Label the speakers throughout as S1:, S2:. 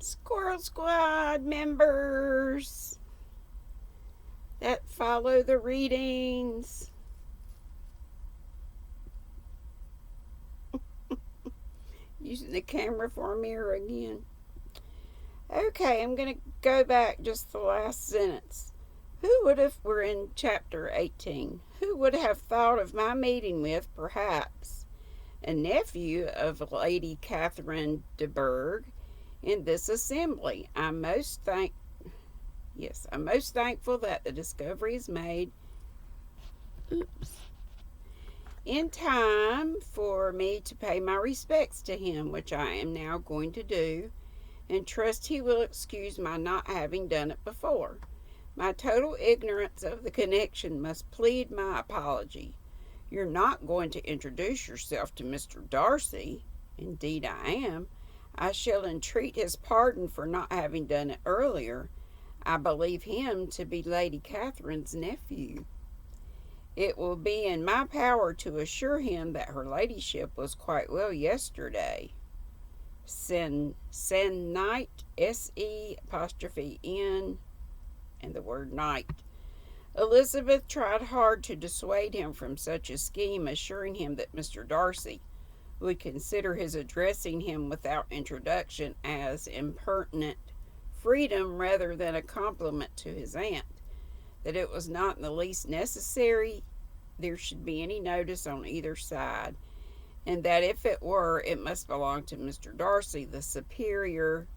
S1: Squirrel Squad members that follow the readings. Using the camera for a mirror again. Okay, I'm going to go back just the last sentence. We're in chapter 18. Who would have thought of my meeting with, perhaps, a nephew of Lady Catherine de Bourgh in this assembly? I'm most thankful that the discovery is made in time for me to pay my respects to him, which I am now going to do, and trust he will excuse my not having done it before. My total ignorance of the connection must plead my apology. You're not going to introduce yourself to Mr. Darcy? Indeed I am. I shall entreat his pardon for not having done it earlier. I believe him to be Lady Catherine's nephew. It will be in my power to assure him that her ladyship was quite well yesterday. Sen night, S-E''N, and the word night. Elizabeth tried hard to dissuade him from such a scheme, assuring him that Mr. Darcy would consider his addressing him without introduction as impertinent freedom rather than a compliment to his aunt, that it was not in the least necessary there should be any notice on either side, and that if it were, it must belong to Mr. Darcy, the superior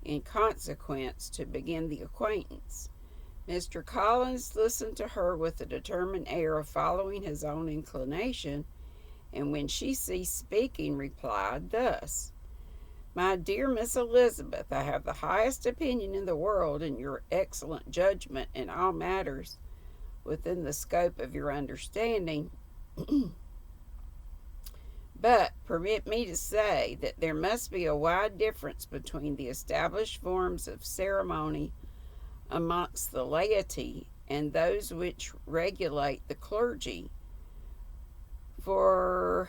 S1: in consequence, to begin the acquaintance. Mr. Collins listened to her with a determined air of following his own inclination, and when she ceased speaking, replied thus: My dear Miss Elizabeth, I have the highest opinion in the world in your excellent judgment in all matters within the scope of your understanding. But permit me to say that there must be a wide difference between the established forms of ceremony amongst the laity and those which regulate the clergy. For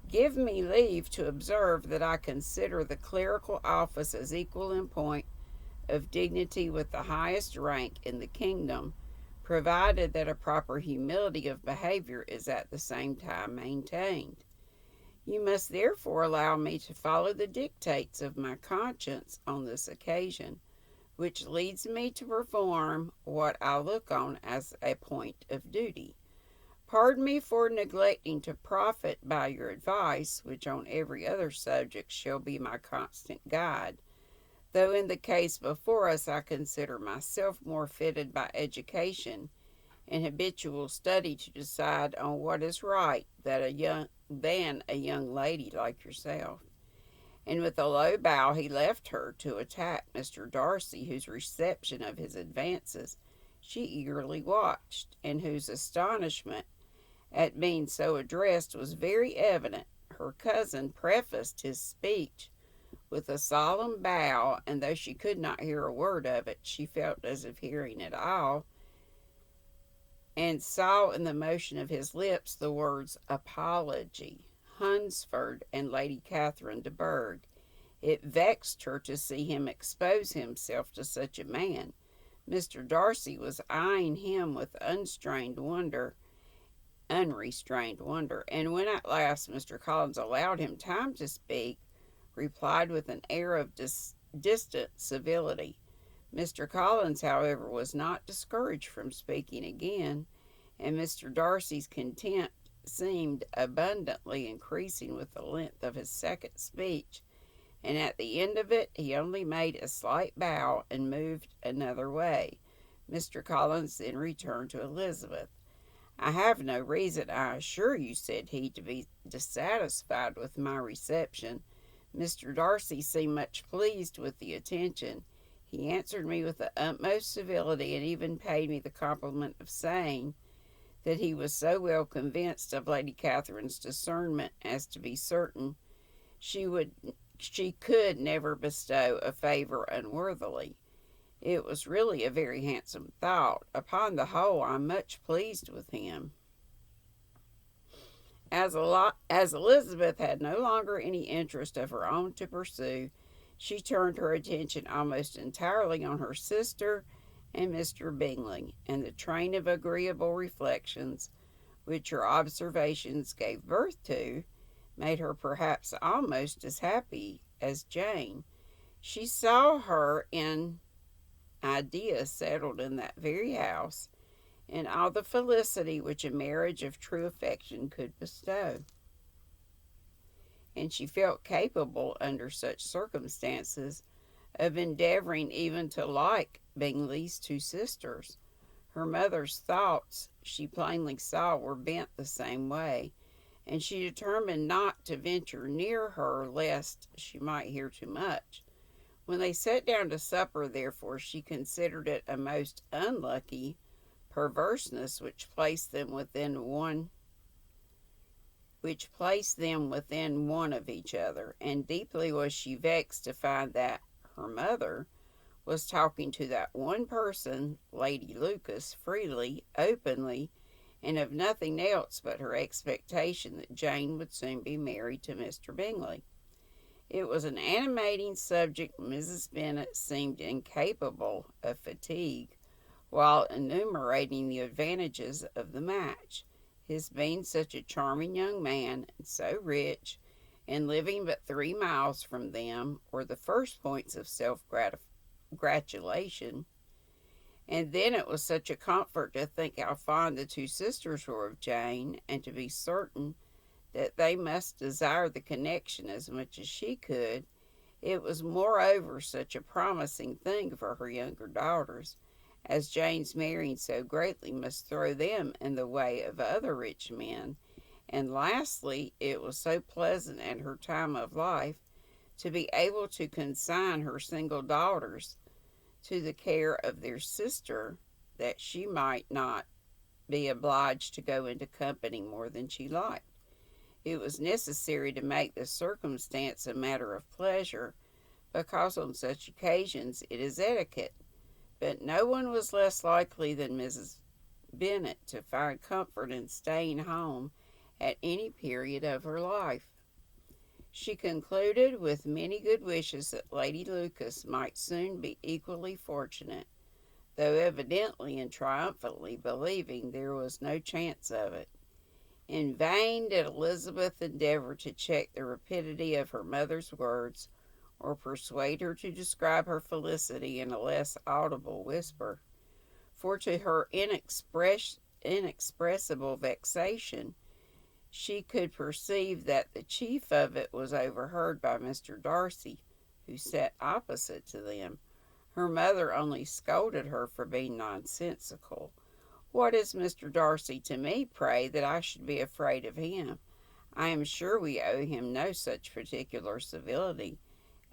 S1: give me leave to observe that I consider the clerical office as equal in point of dignity with the highest rank in the kingdom, provided that a proper humility of behavior is at the same time maintained. You must therefore allow me to follow the dictates of my conscience on this occasion, which leads me to perform what I look on as a point of duty. Pardon me for neglecting to profit by your advice, which on every other subject shall be my constant guide, though in the case before us I consider myself more fitted by education and habitual study to decide on what is right than a young lady like yourself. And with a low bow he left her to attack Mr. Darcy, whose reception of his advances she eagerly watched, and whose astonishment at being so addressed was very evident. Her cousin prefaced his speech with a solemn bow, and though she could not hear a word of it, she felt as if hearing it all, and saw in the motion of his lips the words apology, Hunsford, and Lady Catherine de Bourgh. It vexed her to see him expose himself to such a man. Mr. Darcy was eyeing him with unrestrained wonder, and when at last Mr. Collins allowed him time to speak, replied with an air of distant civility. Mr. Collins, however, was not discouraged from speaking again, and Mr. Darcy's contempt seemed abundantly increasing with the length of his second speech, and at the end of it he only made a slight bow and moved another way. Mr. Collins then returned to Elizabeth. I have no reason, I assure you, said he, to be dissatisfied with my reception. Mr. Darcy seemed much pleased with the attention. He answered me with the utmost civility, and even paid me the compliment of saying that he was so well convinced of Lady Catherine's discernment as to be certain she could never bestow a favour unworthily. It was really a very handsome thought. Upon the whole, I'm much pleased with him. As Elizabeth had no longer any interest of her own to pursue, she turned her attention almost entirely on her sister and Mr. Bingley, and the train of agreeable reflections which her observations gave birth to made her perhaps almost as happy as Jane. She saw her in idea settled in that very house, and all the felicity which a marriage of true affection could bestow. And she felt capable, under such circumstances, of endeavoring even to like Bingley's two sisters. Her mother's thoughts, she plainly saw, were bent the same way, and she determined not to venture near her lest she might hear too much. When they sat down to supper, therefore, she considered it a most unlucky perverseness which placed them within one of each other, and deeply was she vexed to find that her mother was talking to that one person, Lady Lucas, freely, openly, and of nothing else but her expectation that Jane would soon be married to Mr. Bingley. It was an animating subject. Mrs. Bennet seemed incapable of fatigue while enumerating the advantages of the match. His being such a charming young man, and so rich, and living but 3 miles from them, were the first points of self-gratulation. And then it was such a comfort to think how fond the two sisters were of Jane, and to be certain that they must desire the connection as much as she could. It was moreover such a promising thing for her younger daughters, as Jane's marrying so greatly must throw them in the way of other rich men. And lastly, it was so pleasant at her time of life to be able to consign her single daughters to the care of their sister, that she might not be obliged to go into company more than she liked. It was necessary to make this circumstance a matter of pleasure, because on such occasions it is etiquette. But no one was less likely than Mrs. Bennet to find comfort in staying home at any period of her life. She concluded with many good wishes that Lady Lucas might soon be equally fortunate, though evidently and triumphantly believing there was no chance of it. In vain did Elizabeth endeavour to check the rapidity of her mother's words, or persuade her to describe her felicity in a less audible whisper, for to her inexpressible vexation she could perceive that the chief of it was overheard by Mr. Darcy, who sat opposite to them. Her mother only scolded her for being nonsensical. "What is Mr. Darcy to me, pray, that I should be afraid of him? I am sure we owe him no such particular civility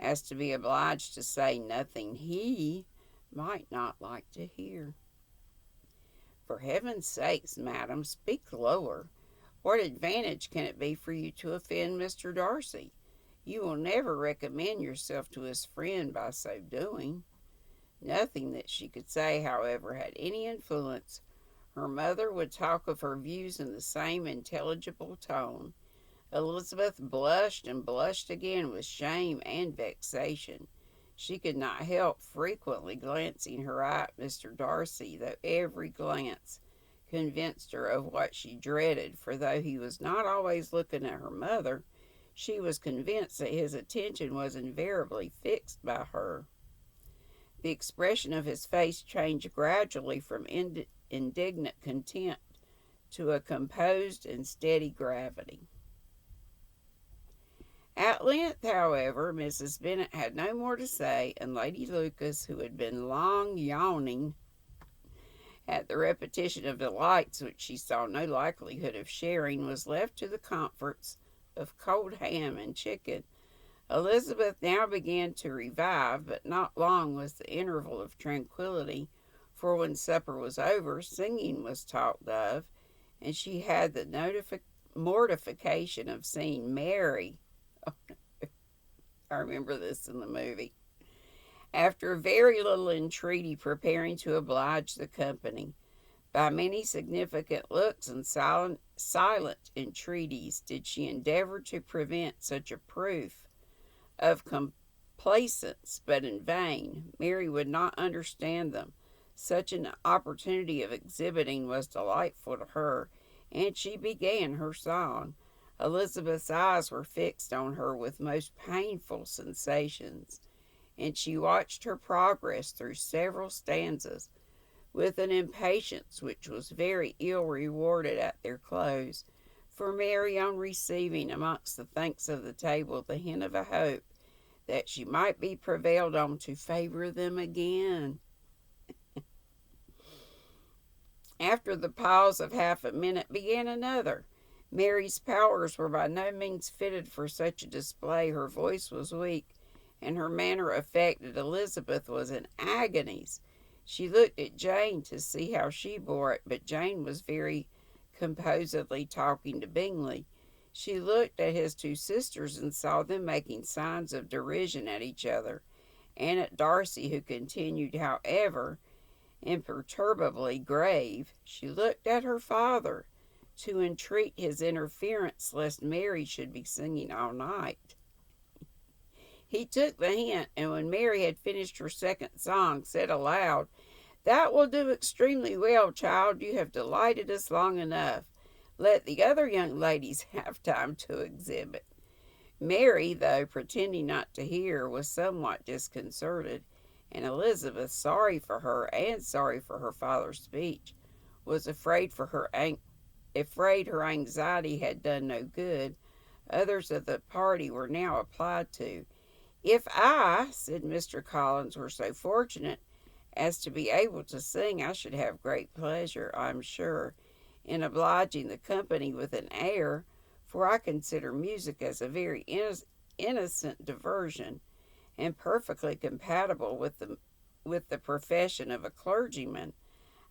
S1: as to be obliged to say nothing he might not like to hear." "For heaven's sake, madam, speak lower. What advantage can it be for you to offend Mr. Darcy? You will never recommend yourself to his friend by so doing." Nothing that she could say, however, had any influence. Her mother would talk of her views in the same intelligible tone. Elizabeth blushed and blushed again with shame and vexation. She could not help frequently glancing her eye at Mr. Darcy, though every glance convinced her of what she dreaded, for though he was not always looking at her mother, she was convinced that his attention was invariably fixed by her. The expression of his face changed gradually from indignant contempt to a composed and steady gravity. At length, however, Mrs. Bennet had no more to say, and Lady Lucas, who had been long yawning at the repetition of delights which she saw no likelihood of sharing, was left to the comforts of cold ham and chicken. Elizabeth now began to revive, but not long was the interval of tranquillity, for when supper was over, singing was talked of, and she had the mortification of seeing Mary. I remember this in the movie. After very little entreaty, preparing to oblige the company. By many significant looks and silent entreaties did she endeavor to prevent such a proof of complaisance, but in vain. Mary would not understand them. Such an opportunity of exhibiting was delightful to her, and she began her song. Elizabeth's eyes were fixed on her with most painful sensations, and she watched her progress through several stanzas with an impatience which was very ill rewarded at their close. For Mary, on receiving amongst the thanks of the table the hint of a hope that she might be prevailed on to favour them again, after the pause of half a minute, began another. Mary's powers were by no means fitted for such a display. Her voice was weak, and her manner affected. Elizabeth was in agonies. She looked at Jane to see how she bore it, but Jane was very composedly talking to Bingley. She looked at his two sisters and saw them making signs of derision at each other, and at Darcy, who continued, however, imperturbably grave. She looked at her father to entreat his interference lest Mary should be singing all night. He took the hint, and when Mary had finished her second song, said aloud, "That will do extremely well, child. You have delighted us long enough. Let the other young ladies have time to exhibit." Mary, though pretending not to hear, was somewhat disconcerted, and Elizabeth, sorry for her and sorry for her father's speech, was afraid her anxiety had done no good. Others of the party were now applied to. "If I," said Mr. Collins, "were so fortunate as to be able to sing, I should have great pleasure, I am sure, in obliging the company with an air, for I consider music as a very innocent diversion, and perfectly compatible with the profession of a clergyman.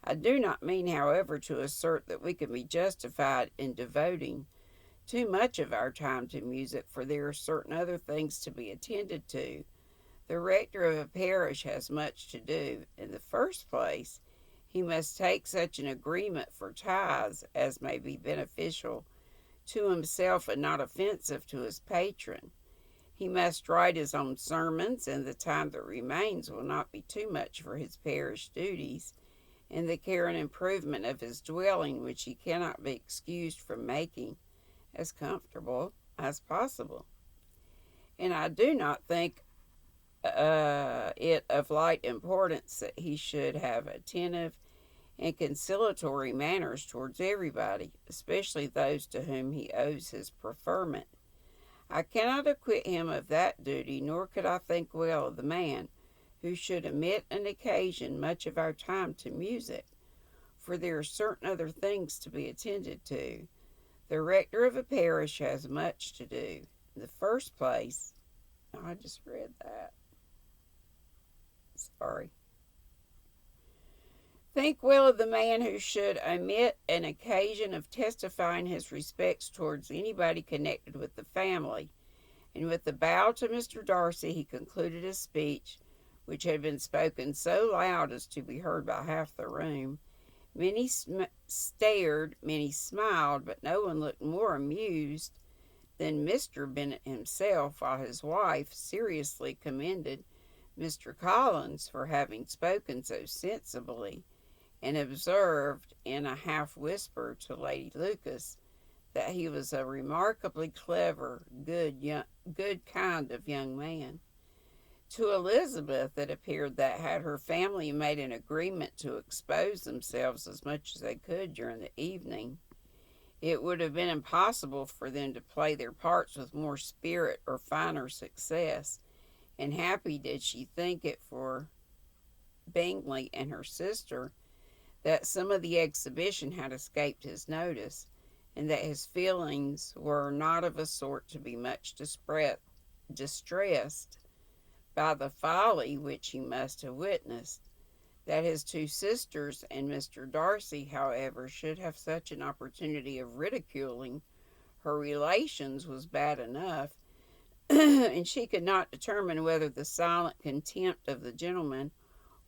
S1: I do not mean, however, to assert that we can be justified in devoting too much of our time to music, for there are certain other things to be attended to. The rector of a parish has much to do. In the first place, he must take such an agreement for tithes as may be beneficial to himself and not offensive to his patron. He must write his own sermons, and the time that remains will not be too much for his parish duties, and the care and improvement of his dwelling, which he cannot be excused from making as comfortable as possible. And I do not think it of light importance that he should have attentive and conciliatory manners towards everybody, especially those to whom he owes his preferment. I cannot acquit him of that duty, nor could I think well of the man who should omit an occasion much of our time to music, for there are certain other things to be attended to. The rector of a parish has much to do. In the first place, I just read that. Sorry. Think well of the man who should omit an occasion of testifying his respects towards anybody connected with the family. And with a bow to Mr. Darcy, he concluded his speech, which had been spoken so loud as to be heard by half the room. Many stared, many smiled, but no one looked more amused than Mr. Bennet himself, while his wife seriously commended Mr. Collins for having spoken so sensibly, and observed in a half whisper to Lady Lucas that he was a remarkably clever, good kind of young man. To Elizabeth it appeared that had her family made an agreement to expose themselves as much as they could during the evening, it would have been impossible for them to play their parts with more spirit or finer success, and happy did she think it for Bingley and her sister that some of the exhibition had escaped his notice, and that his feelings were not of a sort to be much distressed by the folly which he must have witnessed. That his two sisters and Mr. Darcy, however, should have such an opportunity of ridiculing her relations was bad enough, and she could not determine whether the silent contempt of the gentleman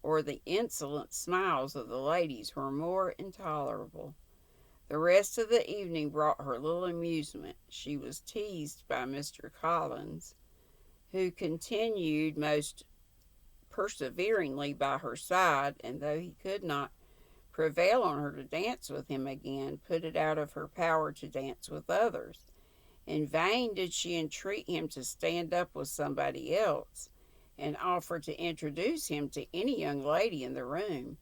S1: or the insolent smiles of the ladies were more intolerable. The rest of the evening brought her little amusement. She was teased by Mr. Collins, who continued most perseveringly by her side, and though he could not prevail on her to dance with him again, put it out of her power to dance with others. In vain did she entreat him to stand up with somebody else, and offer to introduce him to any young lady in the room.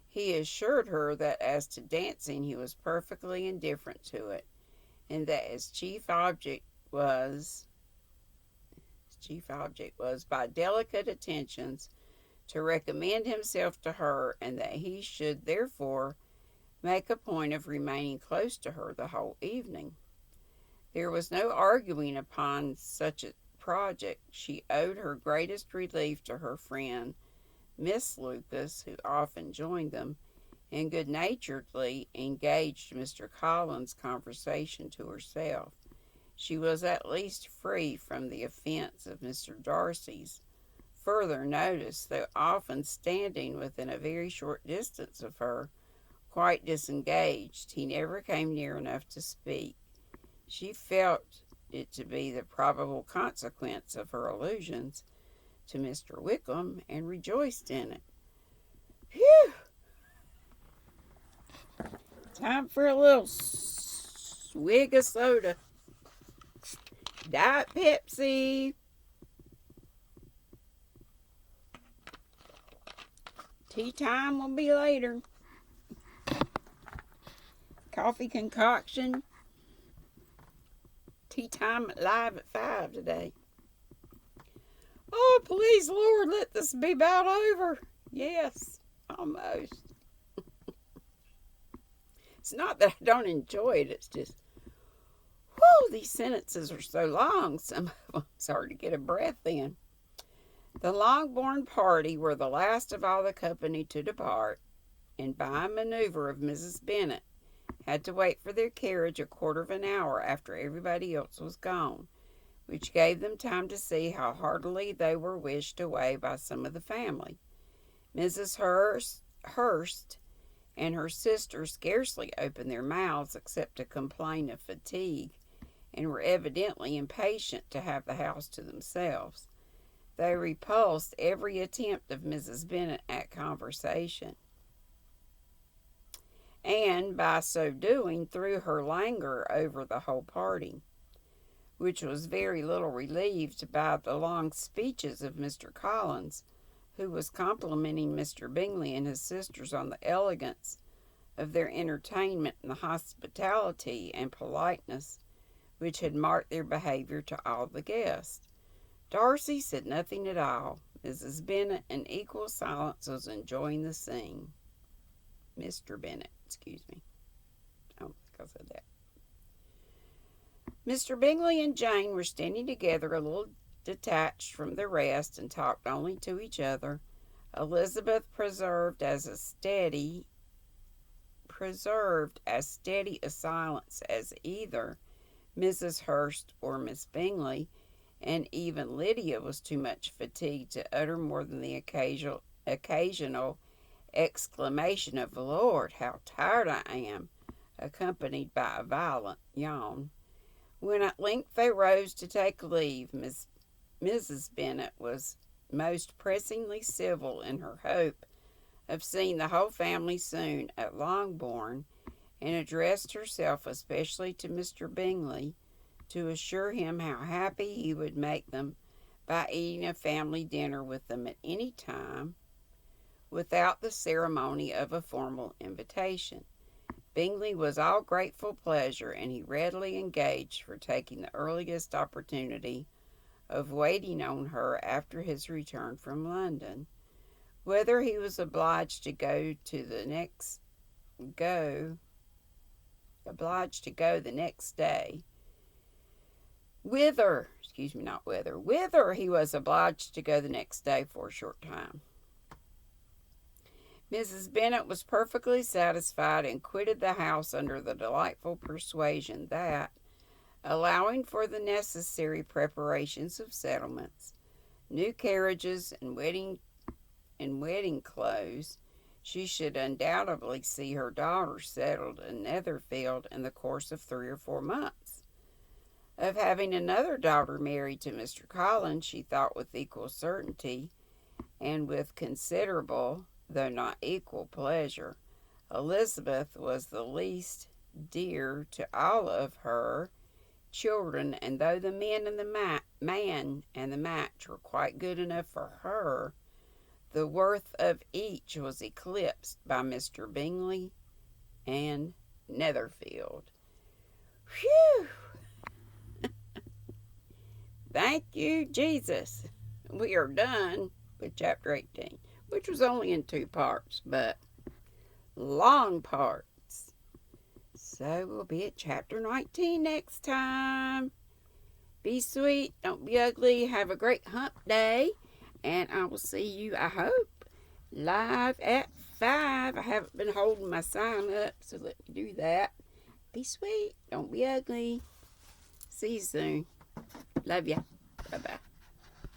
S1: He assured her that as to dancing he was perfectly indifferent to it, and that his chief object was by delicate attentions to recommend himself to her, and that he should therefore make a point of remaining close to her the whole evening. There was no arguing upon such a project. She owed her greatest relief to her friend, Miss Lucas, who often joined them, and good-naturedly engaged Mr. Collins' conversation to herself. She was at least free from the offence of Mr. Darcy's further notice, though often standing within a very short distance of her, quite disengaged. He never came near enough to speak. She felt it to be the probable consequence of her allusions to Mr. Wickham, and rejoiced in it. Phew! Time for a little swig of soda. Diet Pepsi. Tea time will be later. Coffee concoction. Tea time live at 5 today. Oh, please, Lord, let this be about over. Yes, almost. It's not that I don't enjoy it. It's just, whew, these sentences are so long. Some of them, it's hard to get a breath in. The Longbourn party were the last of all the company to depart, and by a maneuver of Mrs. Bennet, had to wait for their carriage a quarter of an hour after everybody else was gone, which gave them time to see how heartily they were wished away by some of the family. Mrs. Hurst and her sister scarcely opened their mouths except to complain of fatigue, and were evidently impatient to have the house to themselves. They repulsed every attempt of Mrs. Bennet at conversation, and by so doing threw her languor over the whole party, which was very little relieved by the long speeches of Mr. Collins, who was complimenting Mr. Bingley and his sisters on the elegance of their entertainment and the hospitality and politeness which had marked their behaviour to all the guests. Darcy said nothing at all. Mrs. Bennet, in equal silence, was enjoying the scene. Mr. Bennet, excuse me. I don't think I said that. Mr. Bingley and Jane were standing together a little detached from the rest, and talked only to each other. Elizabeth preserved as steady a silence as either Mrs. Hurst or Miss Bingley, and even Lydia was too much fatigued to utter more than the occasional exclamation of, "Lord, how tired I am," accompanied by a violent yawn. When at length they rose to take leave, Mrs. Bennet was most pressingly civil in her hope of seeing the whole family soon at Longbourn, and addressed herself especially to Mr. Bingley, to assure him how happy he would make them by eating a family dinner with them at any time, without the ceremony of a formal invitation. Bingley was all grateful pleasure, and he readily engaged for taking the earliest opportunity of waiting on her after his return from London. Whether he was obliged to go the next day, whither he was obliged to go the next day for a short time. Mrs. Bennet was perfectly satisfied, and quitted the house under the delightful persuasion that, allowing for the necessary preparations of settlements, new carriages, and wedding in wedding clothes, she should undoubtedly see her daughter settled in Netherfield in the course of 3 or 4 months. Of having another daughter married to Mr. Collins, she thought with equal certainty, and with considerable, though not equal, pleasure. Elizabeth was the least dear to all of her children, and though the man and the match were quite good enough for her, the worth of each was eclipsed by Mr. Bingley and Netherfield. Whew! Thank you, Jesus. We are done with chapter 18, which was only in 2 parts, but long parts. So we'll be at chapter 19 next time. Be sweet, don't be ugly, have a great hump day, and I will see you, I hope, live at 5. I haven't been holding my sign up, so let me do that. Be sweet, don't be ugly. See you soon. Love ya.